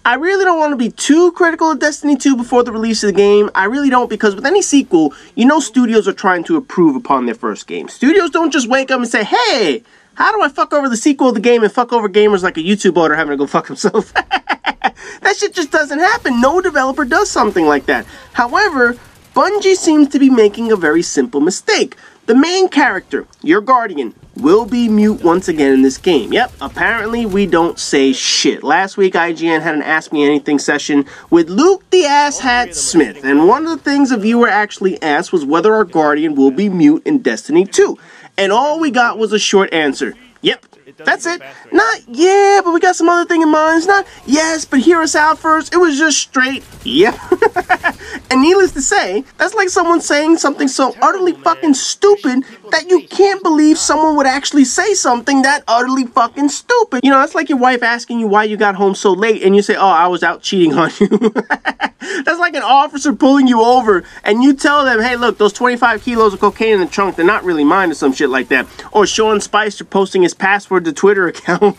I really don't want to be too critical of Destiny 2 before the release of the game. I really don't, because with any sequel, you know studios are trying to improve upon their first game. Studios don't just wake up and say, hey, how do I fuck over the sequel of the game and fuck over gamers like a YouTube owner having to go fuck himself? That shit just doesn't happen. No developer does something like that. However, Bungie seems to be making a very simple mistake. The main character, your Guardian, will be mute once again in this game. Yep, apparently we don't say shit. Last week, IGN had an Ask Me Anything session with Luke the Asshat Smith, and one of the things a viewer actually asked was whether our Guardian will be mute in Destiny 2. And all we got was a short answer. Yep. That's it. Not, yeah, but we got some other thing in mind. It's not, yes, but hear us out first. It was just straight, yep. And needless to say, that's like someone saying something so utterly fucking stupid that you can't believe someone would actually say something that utterly fucking stupid. You know, that's like your wife asking you why you got home so late and you say, oh, I was out cheating on you. That's like an officer pulling you over and you tell them, hey, look, those 25 kilos of cocaine in the trunk, they're not really mine, or some shit like that. Or Sean Spicer posting his password to Twitter account.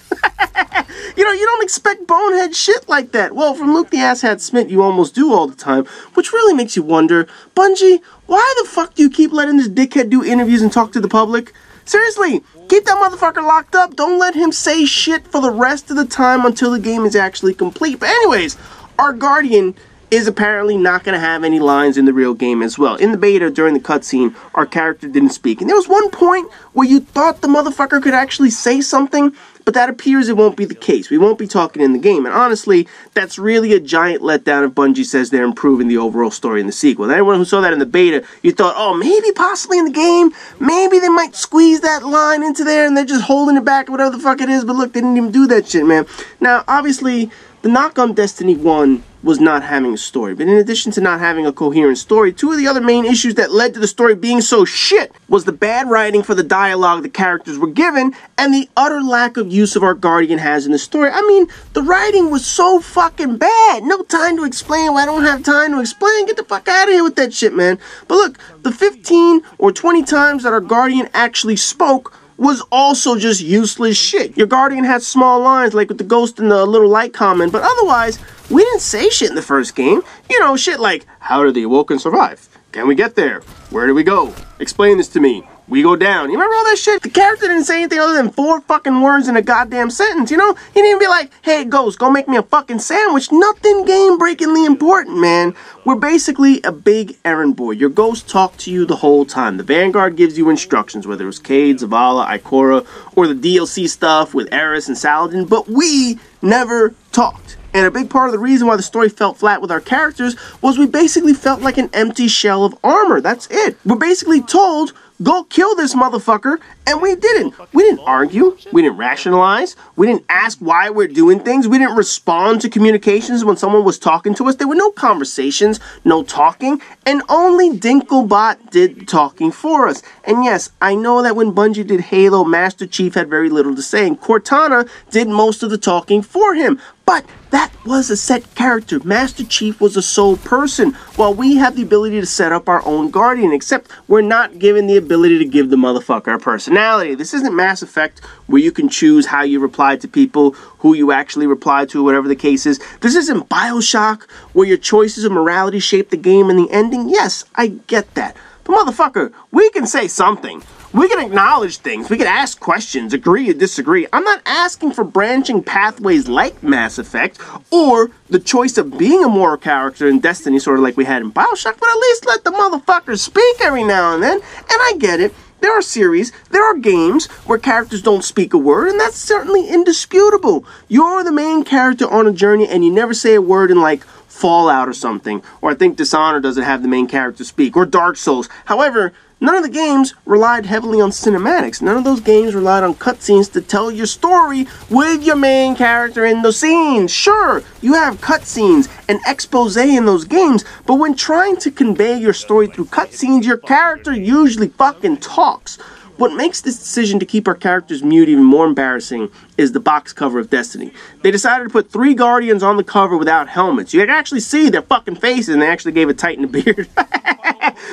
You know, you don't expect bonehead shit like that. Well, from Luke the Asshat Smith, you almost do all the time, which really makes you wonder, Bungie, why the fuck do you keep letting this dickhead do interviews and talk to the public? Seriously, keep that motherfucker locked up. Don't let him say shit for the rest of the time until the game is actually complete. But anyways, our Guardian is apparently not going to have any lines in the real game as well. In the beta, during the cutscene, our character didn't speak. And there was one point where you thought the motherfucker could actually say something, but that appears it won't be the case. We won't be talking in the game. And honestly, that's really a giant letdown if Bungie says they're improving the overall story in the sequel. And anyone who saw that in the beta, you thought, oh, maybe possibly in the game, maybe they might squeeze that line into there and they're just holding it back or whatever the fuck it is. But look, they didn't even do that shit, man. Now, obviously, the knock on Destiny 1 was not having a story. But in addition to not having a coherent story, two of the other main issues that led to the story being so shit was the bad writing for the dialogue the characters were given and the utter lack of use of our Guardian has in the story. I mean, the writing was so fucking bad. No time to explain. Well, I don't have time to explain. Get the fuck out of here with that shit, man. But look, the 15 or 20 times that our Guardian actually spoke was also just useless shit. Your Guardian had small lines like with the ghost and the little light comment, but otherwise, we didn't say shit in the first game. You know, shit like, how did the Awoken survive? Can we get there? Where do we go? Explain this to me. We go down. You remember all that shit? The character didn't say anything other than 4 fucking words in a goddamn sentence, you know? He didn't even be like, hey, Ghost, go make me a fucking sandwich. Nothing game-breakingly important, man. We're basically a big errand boy. Your Ghost talked to you the whole time. The Vanguard gives you instructions, whether it was Cade, Zavala, Ikora, or the DLC stuff with Eris and Saladin, but we never talked. And a big part of the reason why the story felt flat with our characters was we basically felt like an empty shell of armor. That's it. We're basically told, go kill this motherfucker, and we didn't. We didn't argue. We didn't rationalize. We didn't ask why we're doing things. We didn't respond to communications when someone was talking to us. There were no conversations, no talking, and only Dinklebot did talking for us. And yes, I know that when Bungie did Halo, Master Chief had very little to say, and Cortana did most of the talking for him. But that was a set character. Master Chief was a sole person, while we have the ability to set up our own Guardian, except we're not given the ability to give the motherfucker a personality. This isn't Mass Effect, where you can choose how you reply to people, who you actually reply to, whatever the case is. This isn't BioShock, where your choices of morality shape the game and the ending. Yes, I get that. But motherfucker, we can say something. We can acknowledge things. We can ask questions, agree or disagree. I'm not asking for branching pathways like Mass Effect or the choice of being a moral character in Destiny, sort of like we had in BioShock, but at least let the motherfuckers speak every now and then. And I get it. There are series, there are games where characters don't speak a word, and that's certainly indisputable. You're the main character on a journey, and you never say a word in, like, Fallout or something. Or I think Dishonored doesn't have the main character speak. Or Dark Souls. However, none of the games relied heavily on cinematics. None of those games relied on cutscenes to tell your story with your main character in the scenes. Sure, you have cutscenes and expose in those games, but when trying to convey your story through cutscenes, your character usually fucking talks. What makes this decision to keep our characters mute even more embarrassing is the box cover of Destiny. They decided to put 3 Guardians on the cover without helmets. You can actually see their fucking faces, and they actually gave a Titan a beard.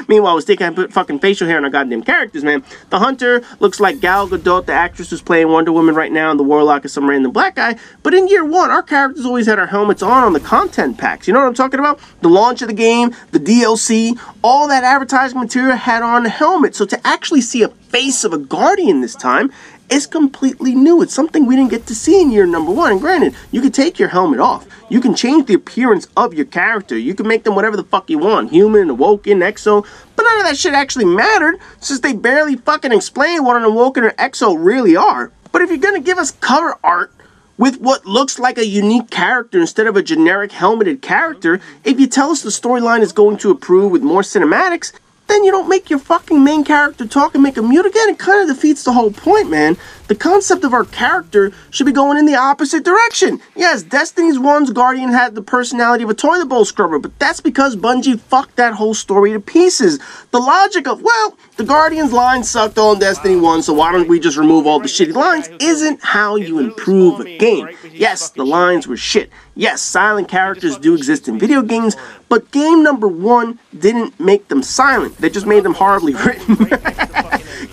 Meanwhile, we're sticking put fucking facial hair on our goddamn characters, man. The Hunter looks like Gal Gadot, the actress who's playing Wonder Woman right now, and the Warlock is some random black guy. But in year one, our characters always had our helmets on the content packs. You know what I'm talking about? The launch of the game, the DLC, all that advertising material had on the helmet. So to actually see a face of a Guardian this time is completely new. It's something we didn't get to see in year number one. And granted, you can take your helmet off. You can change the appearance of your character. You can make them whatever the fuck you want. Human, Awoken, Exo. But none of that shit actually mattered, since they barely fucking explain what an Awoken or Exo really are. But if you're gonna give us cover art with what looks like a unique character instead of a generic helmeted character, if you tell us the storyline is going to improve with more cinematics, then you don't make your fucking main character talk and make him mute again. It kind of defeats the whole point, man. The concept of our character should be going in the opposite direction. Yes, Destiny's 1's Guardian had the personality of a toilet bowl scrubber, but that's because Bungie fucked that whole story to pieces. The logic of, well, the Guardian's lines sucked on Destiny 1, so why don't we just remove all the shitty lines, isn't how you improve a game. Yes, the lines were shit. Yes, silent characters do exist in video games, but game number one didn't make them silent. They just made them horribly written.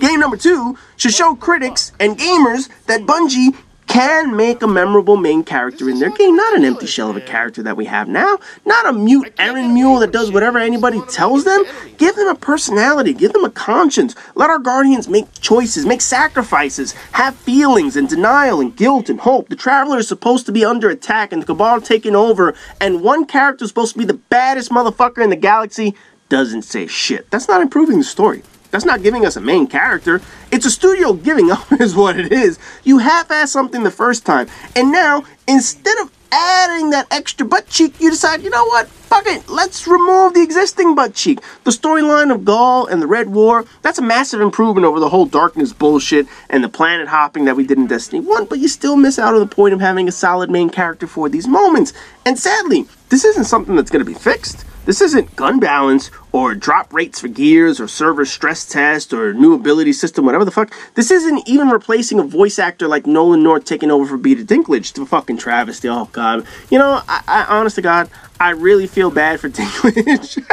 Game number two should show critics and gamers that Bungie can make a memorable main character in their game. Not an empty shell of a character that we have now. Not a mute errand mule that does whatever anybody tells them. Give them a personality. Give them a conscience. Let our Guardians make choices, make sacrifices, have feelings and denial and guilt and hope. The Traveler is supposed to be under attack and the Cabal taking over, and one character is supposed to be the baddest motherfucker in the galaxy. Doesn't say shit. That's not improving the story. That's not giving us a main character. It's a studio giving up is what it is. You half-assed something the first time, and now, instead of adding that extra butt cheek, you decide, you know what, fuck it, let's remove the existing butt cheek. The storyline of Gaul and the Red War, that's a massive improvement over the whole darkness bullshit and the planet hopping that we did in Destiny 1, but you still miss out on the point of having a solid main character for these moments. And sadly, this isn't something that's going to be fixed. This isn't gun balance or drop rates for gears or server stress test or new ability system, whatever the fuck. This isn't even replacing a voice actor like Nolan North taking over for Peter Dinklage to fucking travesty. Oh, God. You know, I honest to God, I really feel bad for Dinklage.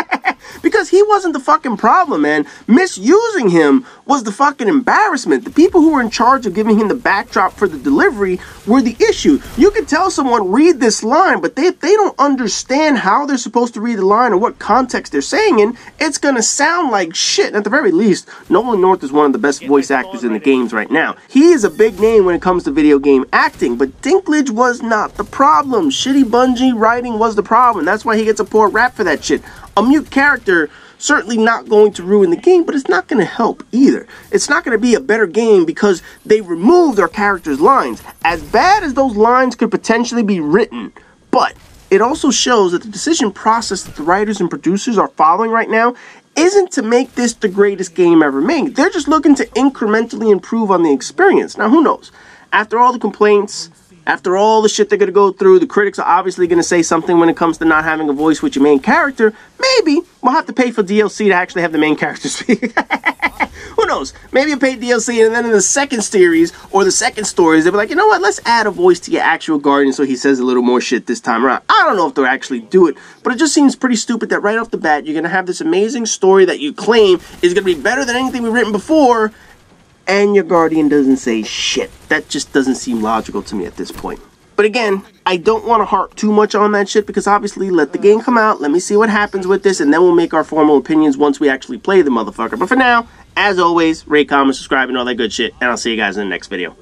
Because he wasn't the fucking problem, man. Misusing him was the fucking embarrassment. The people who were in charge of giving him the backdrop for the delivery were the issue. You could tell someone, read this line, but they don't understand how they're supposed to read the line or what context they're saying in, it's gonna sound like shit. And at the very least, Nolan North is one of the best voice actors in the games right now. He is a big name when it comes to video game acting, but Dinklage was not the problem. Shitty Bungie writing was the problem. That's why he gets a poor rap for that shit. A mute character, certainly not going to ruin the game, but it's not going to help either. It's not going to be a better game because they removed our characters' lines. As bad as those lines could potentially be written, but it also shows that the decision process that the writers and producers are following right now isn't to make this the greatest game ever made. They're just looking to incrementally improve on the experience. Now, who knows? After all the complaints, after all the shit they're going to go through, the critics are obviously going to say something when it comes to not having a voice with your main character. Maybe we'll have to pay for DLC to actually have the main character speak. Who knows? Maybe you pay DLC and then in the second series or the second stories, they'll be like, you know what, let's add a voice to your actual Guardian so he says a little more shit this time around. I don't know if they'll actually do it, but it just seems pretty stupid that right off the bat, you're going to have this amazing story that you claim is going to be better than anything we've written before, and your Guardian doesn't say shit. That just doesn't seem logical to me at this point. But again, I don't want to harp too much on that shit because obviously let the game come out, let me see what happens with this, and then we'll make our formal opinions once we actually play the motherfucker. But for now, as always, rate, comment, subscribe, and all that good shit, and I'll see you guys in the next video.